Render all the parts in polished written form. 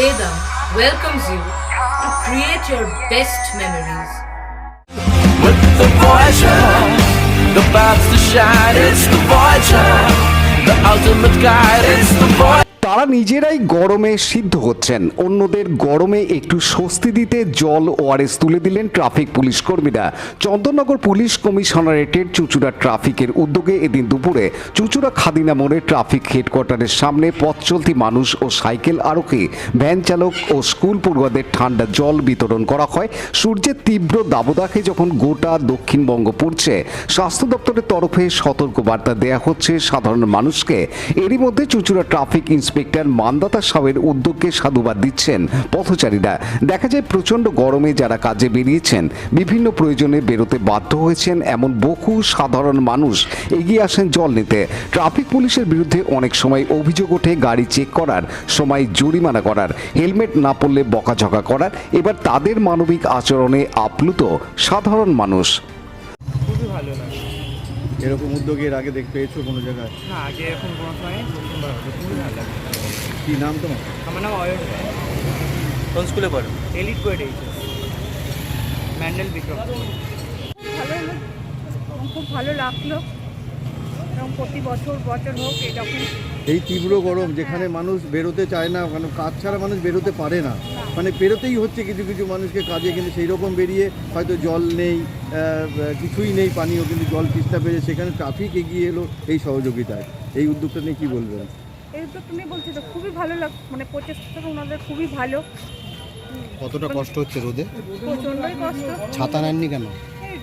Vedam welcomes you to create your best memories. With the Voyager, the paths to shine, it's the Voyager, the ultimate guide, it's the Voyager. তারা নিজেরাই গরমে সিদ্ধ হচ্ছেন, অন্যদের গরমে একটু স্বস্তি দিতে জল ওআরএস তুলে দিলেন ট্রাফিক পুলিশ কর্মীরা। চন্দননগর পুলিশ কমিশনারেটের চুঁচুড়া ট্রাফিকের উদ্যোগে এদিন দুপুরে চুঁচুড়া খাদিনা মোড়ে ট্রাফিক হেডকোয়ার্টারের সামনে পথ চলতি মানুষ ও সাইকেল আরোহী, ভ্যান চালক ও স্কুল পড়ুয়াদের ঠান্ডা জল বিতরণ করা হয়। সূর্যের তীব্র দাবদাহে যখন গোটা দক্ষিণবঙ্গ পড়ছে, স্বাস্থ্য দপ্তরের তরফে সতর্কবার্তা দেয়া হচ্ছে সাধারণ মানুষকে। এরই মধ্যে চুঁচুড়া ট্রাফিক ইন্সপেক্টর মান্দাতা সাহের উদ্যোগকে সাধুবাদ দিচ্ছেন পথচারীরা। দেখা যায় প্রচণ্ড গরমে যারা কাজে বেরিয়েছেন, বিভিন্ন প্রয়োজনে বেরোতে বাধ্য হয়েছেন, এমন বহু সাধারণ মানুষ এগিয়ে আসেন জল নিতে। ট্রাফিক পুলিশের বিরুদ্ধে অনেক সময় অভিযোগ ওঠে গাড়ি চেক করার সময় জরিমানা করার, হেলমেট না পরলে বকাঝকা করার। এবার তাদের মানবিক আচরণে আপ্লুত সাধারণ মানুষ। খুবই ভালো লাগে। এরকম উদ্যোগের আগে দেখতে পেয়েছো কোনো জায়গায়? না, আগে এখন কোনো সময় প্রথমবার হচ্ছে, খুবই ভালো লাগে। কী নাম তোমার? আমার নাম অয়ন। কোন স্কুলে পড়ো? এলিট কোয়েড এইচএস, ম্যান্ডেল বিক্রম। ভালো হলো, খুব ভালো লাগলো এবং প্রতি বছর হোক এরকম। এই তীব্র গরম যেখানে মানুষ বেরোতে চায় না, কারণ কাজ ছাড়া মানুষ বেরোতে পারে না, মানে বেরোতেই হচ্ছে কিছু কিছু মানুষকে কাজে, কিন্তু সেই রকম বেরিয়ে হয়তো জল নেই, কিছুই নেই, পানীয়, কিন্তু জল তিস্তা পেয়ে সেখানে ট্রাফিক এগিয়ে এলো এই সহযোগিতায়। এই উদ্যোগটা নিয়ে কী বলবেন? এই তো তুমি বলছো তো খুবই ভালো মানে প্রচেষ্টাটা ওনাদের খুবই ভালো। কতটা কষ্ট হচ্ছে রোদে? প্রচণ্ডই কষ্ট। ছাতা নেননি কেন? এই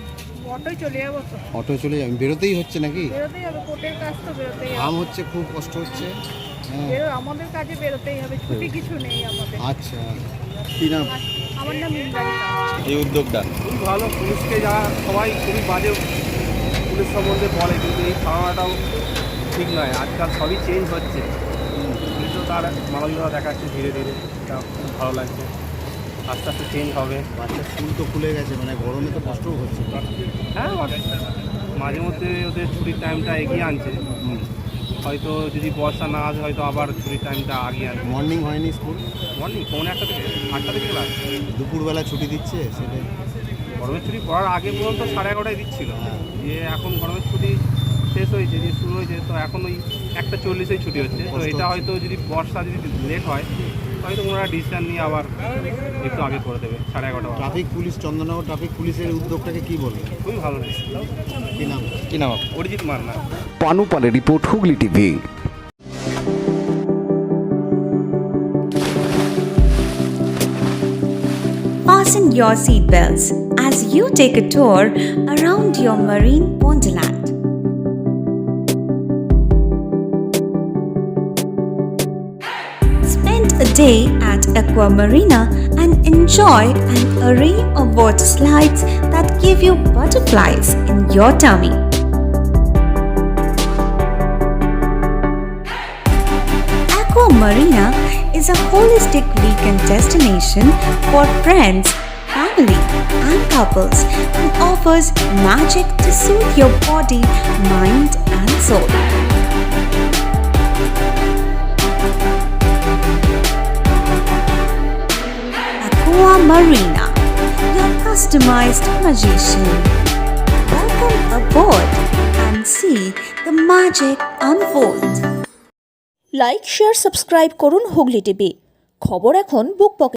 অটোয় চলে যাবো তো। অটো চলে যাবেন, বেরোতেই হচ্ছে নাকি? বেরোতেই হবে, কোর্টের কাজ তো বেরোতেই হবে। আম হচ্ছে, খুব কষ্ট হচ্ছে। আমাদের কাজে বেরোতেই হবে, ছুটি কিছু নেই আমাদের। আচ্ছা, কী নাম? আমার নাম ইন্দ্রাণী। এই উদ্যোগটা খুবই ভালো। পুলিশকে যারা সবাই খুবই বাজে পুলিশ সম্বন্ধে বলে, কিন্তু এই ধারণাটাও ঠিক নয়। আজকাল সবই চেঞ্জ হচ্ছে, কিন্তু তার মানবিকতা দেখাচ্ছে ধীরে ধীরে। এটা খুব ভালো লাগছে, আস্তে আস্তে চেঞ্জ হবে। বাচ্চার স্কুল তো খুলে গেছে, মানে গরমে তো কষ্টও হচ্ছে। হ্যাঁ, মাঝে মধ্যে ওদের ছুটির টাইমটা এগিয়ে আনছে। হয়তো যদি বর্ষা না আসে, হয়তো আবার ছুটির টাইমটা আগিয়ে আনছে। মর্নিং হয়নি স্কুল? মর্নিং 1:30 থেকে 8টা থেকে ক্লাস। দুপুরবেলা ছুটি দিচ্ছে সেটাই। গরমের ছুটি পড়ার আগে পর্যন্ত 11:30টায় দিচ্ছিল, যে এখন গরমের ছুটি শেষ হয়েছে, যে শুরু হয়েছে, তো এখন ওই 1:40-এই ছুটি হচ্ছে। তো এটা হয়তো যদি বর্ষা যদি লেট হয়, হয়তো ওনারা ডিসিশন নিয়ে আবার একটু আগে করে দেবে, 11:30। ট্রাফিক পুলিশ, চন্দননগর ট্রাফিক পুলিশের উদ্যোগটাকে কি বলবে? খুবই ভালো লাগছে। কি নাম? অরিজিৎ মান্না। পানু পালের report, Hooghly TV. Fasten your seatbelts as you take a tour around your marine wonderland. Spend a day at Aqua Marina and enjoy an array of water slides that give you butterflies in your tummy. Aqua Marina is a holistic weekend destination for friends, family, and couples and offers magic to soothe your body, mind, and soul. Aqua Marina, your customized magician. Welcome aboard and see the magic unfold. Like, share, subscribe করুন Hooghly TV. খবর এখন বুক পকেটে।